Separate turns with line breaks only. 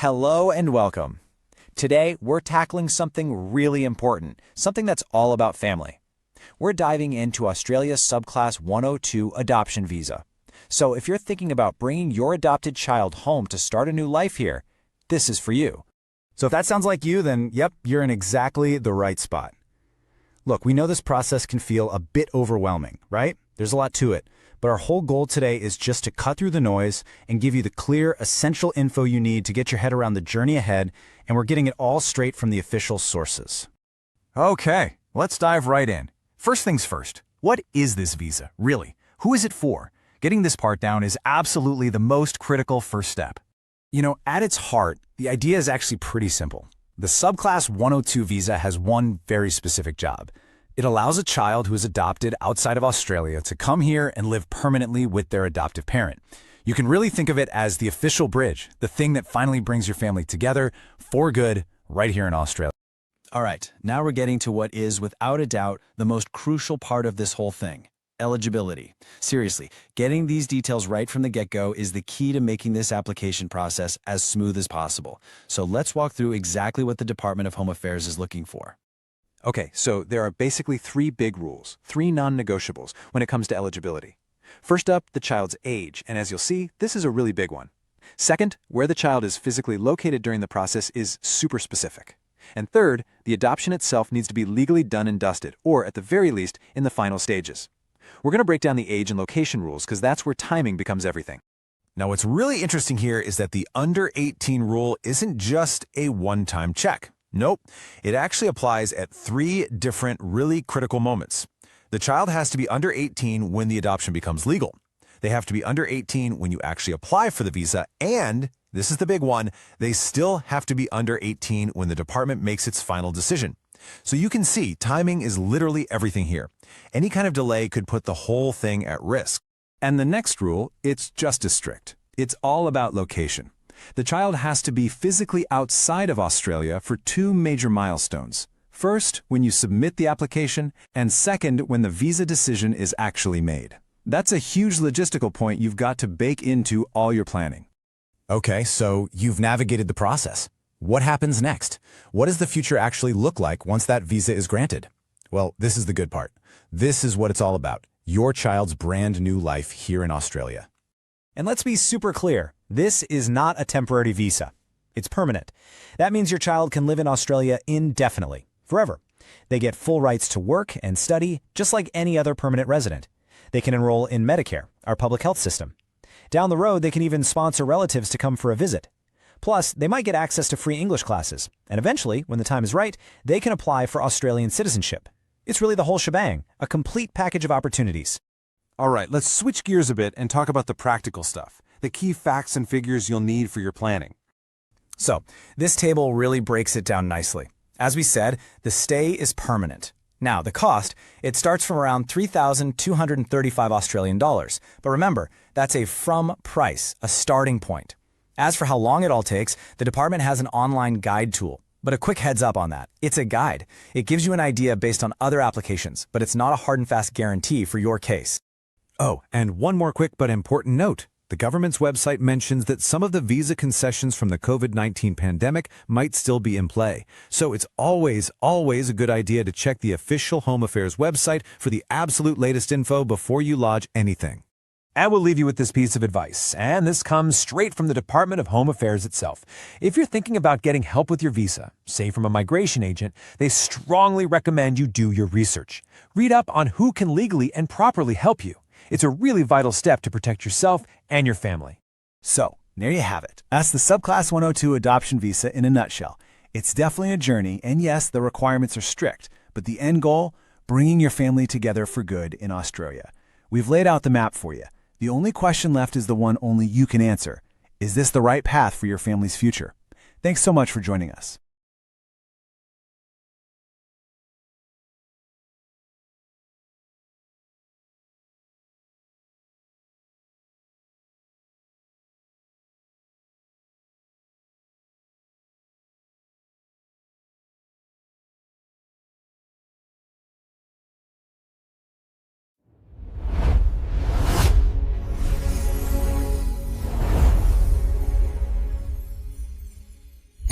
Hello and welcome. Today, we're tackling something really important, something that's all about family. We're diving into Australia Subclass 102 adoption visa. So if you're thinking about bringing your adopted child home to start a new life here, this is for you.
So if that sounds like you, then yep, you're in exactly the right spot. Look, we know this process can feel a bit overwhelming, right? There's a lot to it. But our whole goal today is just to cut through the noise and give you the clear, essential info you need to get your head around the journey ahead, and we're getting it all straight from the official sources.
Okay, let's dive right in. First things first, what is this visa, really? Who is it for? Getting this part down is absolutely the most critical first step.
You know, at its heart, the idea is actually pretty simple. The Subclass 102 visa has one very specific job. It allows a child who is adopted outside of Australia to come here and live permanently with their adoptive parent. You can really think of it as the official bridge, the thing that finally brings your family together for good right here in Australia. All right, now we're getting to what is, without a doubt, the most crucial part of this whole thing: eligibility. Seriously, getting these details right from the get-go is the key to making this application process as smooth as possible. So let's walk through exactly what the Department of Home Affairs is looking for.
Okay, so there are basically three big rules, three non-negotiables when it comes to eligibility. First up, the child's age, and as you'll see, this is a really big one. Second, where the child is physically located during the process is super specific. And third, the adoption itself needs to be legally done and dusted, or at the very least, in the final stages. We're going to break down the age and location rules because that's where timing becomes everything.
Now, what's really interesting here is that the under 18 rule isn't just a one-time check. Nope, it actually applies at three different really critical moments. The child has to be under 18 when the adoption becomes legal. They have to be under 18 when you actually apply for the visa, and, this is the big one, they still have to be under 18 when the department makes its final decision. So you can see timing is literally everything here. Any kind of delay could put the whole thing at risk.
And the next rule, it's just as strict. It's all about location. The child has to be physically outside of Australia for two major milestones. First, when you submit the application, and second, when the visa decision is actually made. That's a huge logistical point you've got to bake into all your planning.
Okay, so you've navigated the process. What happens next? What does the future actually look like once that visa is granted? Well, this is the good part. This is what it's all about: your child's brand new life here in Australia.
And let's be super clear, this is not a temporary visa. It's permanent. That means your child can live in Australia indefinitely, forever. They get full rights to work and study, just like any other permanent resident. They can enroll in Medicare, our public health system. Down the road, they can even sponsor relatives to come for a visit. Plus, they might get access to free English classes, and eventually, when the time is right, they can apply for Australian citizenship. It's really the whole shebang, a complete package of opportunities.
All right, let's switch gears a bit and talk about the practical stuff, the key facts and figures you'll need for your planning.
So, this table really breaks it down nicely. As we said, the stay is permanent. Now, the cost, it starts from around 3,235 Australian dollars. But remember, that's a from price, a starting point. As for how long it all takes, the department has an online guide tool. But a quick heads up on that. It's a guide. It gives you an idea based on other applications, but it's not a hard and fast guarantee for your case.
Oh, and one more quick but important note. The government's website mentions that some of the visa concessions from the COVID-19 pandemic might still be in play. So it's always a good idea to check the official Home Affairs website for the absolute latest info before you lodge anything. And we'll leave you with this piece of advice, and this comes straight from the Department of Home Affairs itself. If you're thinking about getting help with your visa, say from a migration agent, they strongly recommend you do your research. Read up on who can legally and properly help you. It's a really vital step to protect yourself and your family.
So, there you have it. That's the Subclass 102 adoption visa in a nutshell. It's definitely a journey, and yes, the requirements are strict, but the end goal, bringing your family together for good in Australia. We've laid out the map for you. The only question left is the one only you can answer. Is this the right path for your family's future? Thanks so much for joining us.